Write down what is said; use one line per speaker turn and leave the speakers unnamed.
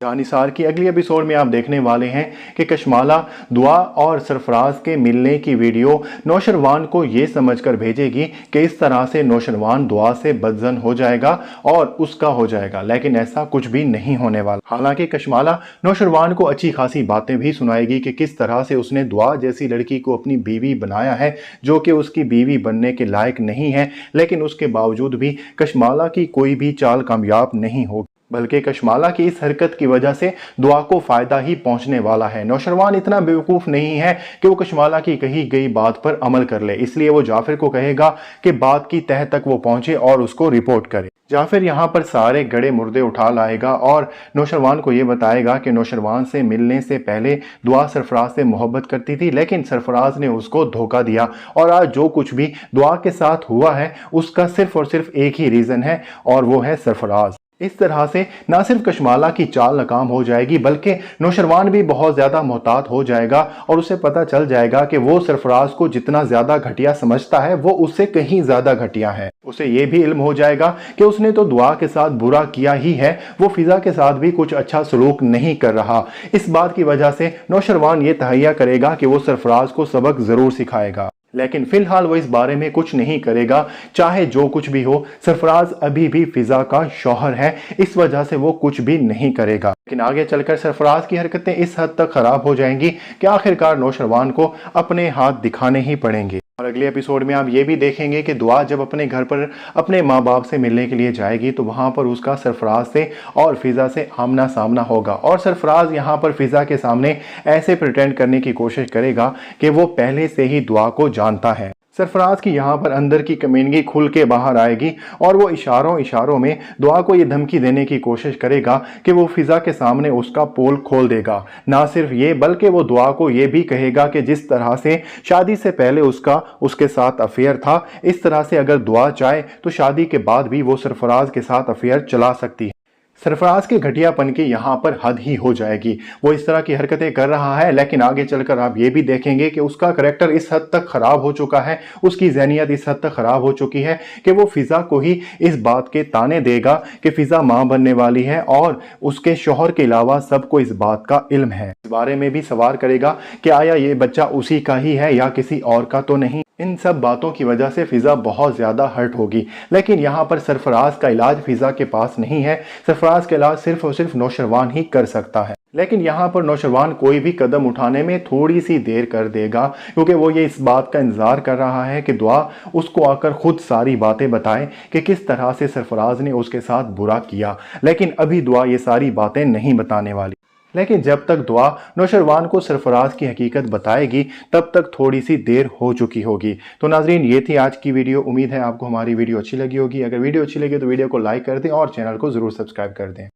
जानिसार की अगली एपिसोड में आप देखने वाले हैं कि कशमाला दुआ और सरफराज के मिलने की वीडियो नौशरवान को ये समझकर भेजेगी कि इस तरह से नौशरवान दुआ से बदजन हो जाएगा और उसका हो जाएगा, लेकिन ऐसा कुछ भी नहीं होने वाला। हालांकि कशमाला नौशरवान को अच्छी खासी बातें भी सुनाएगी कि किस तरह से उसने दुआ जैसी लड़की को अपनी बीवी बनाया है जो कि उसकी बीवी बनने के लायक नहीं है, लेकिन उसके बावजूद भी कशमाला की कोई भी चाल कामयाब नहीं होगी, बल्कि कशमाला की इस हरकत की वजह से दुआ को फायदा ही पहुंचने वाला है। नौशरवान इतना बेवकूफ़ नहीं है कि वो कशमाला की कही गई बात पर अमल कर ले, इसलिए वो जाफिर को कहेगा कि बात की तह तक वो पहुंचे और उसको रिपोर्ट करे। जाफिर यहाँ पर सारे गड़े मुर्दे उठा लाएगा और नौशरवान को ये बताएगा कि नौशरवान से मिलने से पहले दुआ सरफराज से मोहब्बत करती थी, लेकिन सरफराज ने उसको धोखा दिया और आज जो कुछ भी दुआ के साथ हुआ है उसका सिर्फ और सिर्फ एक ही रीज़न है और वो है सरफराज। इस तरह से ना सिर्फ कशमाला की चाल नाकाम हो जाएगी बल्कि नौशरवान भी बहुत ज़्यादा मोहतात हो जाएगा और उसे पता चल जाएगा कि वो सरफराज को जितना ज़्यादा घटिया समझता है वो उससे कहीं ज़्यादा घटिया है। उसे ये भी इल्म हो जाएगा कि उसने तो दुआ के साथ बुरा किया ही है, वो फिजा के साथ भी कुछ अच्छा सलूक नहीं कर रहा। इस बात की वजह से नौशरवान ये तहैया करेगा कि वो सरफराज को सबक ज़रूर सिखाएगा, लेकिन फिलहाल वो इस बारे में कुछ नहीं करेगा। चाहे जो कुछ भी हो, सरफराज अभी भी फिजा का शौहर है, इस वजह से वो कुछ भी नहीं करेगा। लेकिन आगे चलकर सरफराज की हरकतें इस हद तक खराब हो जाएंगी कि आखिरकार नौशरवान को अपने हाथ दिखाने ही पड़ेंगे। और अगले एपिसोड में आप ये भी देखेंगे कि दुआ जब अपने घर पर अपने माँ बाप से मिलने के लिए जाएगी तो वहाँ पर उसका सरफराज से और फिजा से आमना सामना होगा और सरफराज यहाँ पर फिजा के सामने ऐसे प्रिटेंड करने की कोशिश करेगा कि वो पहले से ही दुआ को जानता है। सरफराज की यहाँ पर अंदर की कमीनगी खुल के बाहर आएगी और वो इशारों इशारों में दुआ को ये धमकी देने की कोशिश करेगा कि वो फिजा के सामने उसका पोल खोल देगा। ना सिर्फ ये बल्कि वो दुआ को ये भी कहेगा कि जिस तरह से शादी से पहले उसके साथ अफेयर था, इस तरह से अगर दुआ चाहे तो शादी के बाद भी वो सरफराज के साथ अफेयर चला सकती है। सरफराज के घटियापन की यहाँ पर हद ही हो जाएगी। वो इस तरह की हरकतें कर रहा है, लेकिन आगे चलकर आप ये भी देखेंगे कि उसका करैक्टर इस हद तक ख़राब हो चुका है, उसकी ज़हनियत इस हद तक ख़राब हो चुकी है कि वो फ़िज़ा को ही इस बात के ताने देगा कि फ़िज़ा माँ बनने वाली है और उसके शौहर के अलावा सबको इस बात का इल्म है। इस बारे में भी सवाल करेगा कि आया ये बच्चा उसी का ही है या किसी और का तो नहीं। इन सब बातों की वजह से फिजा बहुत ज़्यादा हर्ट होगी, लेकिन यहाँ पर सरफराज का इलाज फिजा के पास नहीं है। सरफराज का इलाज सिर्फ और सिर्फ नौशरवान ही कर सकता है, लेकिन यहाँ पर नौशरवान कोई भी कदम उठाने में थोड़ी सी देर कर देगा क्योंकि वो ये इस बात का इंतज़ार कर रहा है कि दुआ उसको आकर खुद सारी बातें बताए कि किस तरह से सरफराज ने उसके साथ बुरा किया। लेकिन अभी दुआ ये सारी बातें नहीं बताने वाली, लेकिन जब तक दुआ नौशरवान को सरफराज की हकीकत बताएगी तब तक थोड़ी सी देर हो चुकी होगी। तो नाजरीन, ये थी आज की वीडियो। उम्मीद है आपको हमारी वीडियो अच्छी लगी होगी। अगर वीडियो अच्छी लगी तो वीडियो को लाइक कर दें और चैनल को ज़रूर सब्सक्राइब कर दें।